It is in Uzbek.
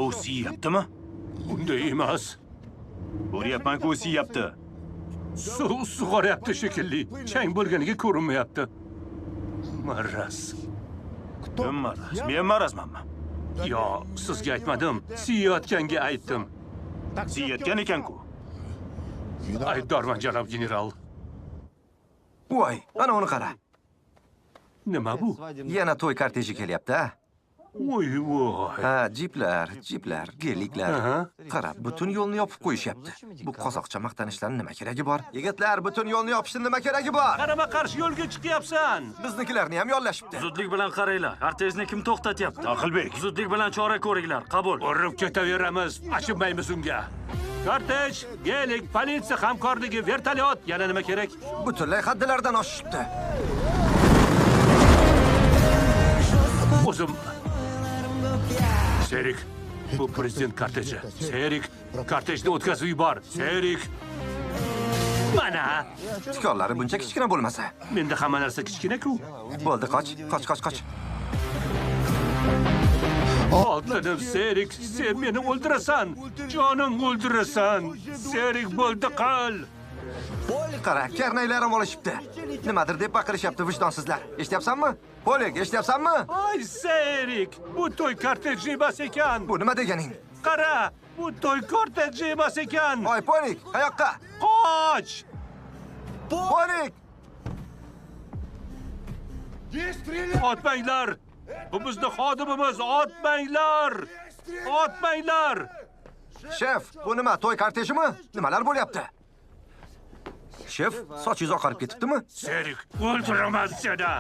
u siyyaptimi? Unday emas. Ko'ryapman-ku, u siyyapti. Sug'oryapti shekilli. Chang bo'lganiga ko'rinmayapti. Maraz. Kim maraz? Men marazmanmi? Yo, sizga aytmadim. Siyayotganga aytdim. Siyyatgan ekan-ku. Aybdorman, janob general. Voy, ana uni qara. Nima bu? Yana to'y korteji kelyapti, ha? Voy. Ha, jiplar, geliklar. Qara, butun yo'lni yopib qo'yishyapti. Bu qozoqcha maqtanishlarning nima keragi bor? Yigitlar, butun yo'lni yopishning nima keragi bor? Qarama qarshi yo'lga chiqyapsan. Biznikilarni ham yollashibdi. Zudlik bilan qaranglar. Kortejni kim to'xtatyapti? Aqilbek. Zudlik bilan chora ko'ringlar. Qabul. Urib ketaveramiz. Achinmaymiz unga. Kortej, gelik, politsiya hamkorligi, vertolyot, yana nima kerak? Butunlay haddilardan oshibdi. O'zim Serik, bu prezident korteji. Serik, kortejni o'tkazib yubor. Serik. Mana. Tikonlari buncha kichkina bo'lmasa. Menda hamma narsa kichkina-ku. Bo'ldi, qoch. Oltinim Serik, sen meni o'ldirasan. Jonim o'ldirasan. Serik bo'ldi qil. Qara, karnaylar ham olishibdi. Nimadir deb baqirishyapti vijdonsizlar. Eshityapsanmi? Polik, eshityapsanmi? Ay Serik, bu to'y korteji emas ekan. Bu nima deganing? Qara, bu to'y korteji emas ekan. Voy, Polik, qayoqqa? Qoch! Polik! Otmanglar! Bu bizni xodimimiz, otmanglar! Otmanglar! Shef, bu nima, to'y kortejimi? Nimalar bo'lyapti? Shef, sochingiz oqarib ketibdimi? Serik, o'ldiraman seni.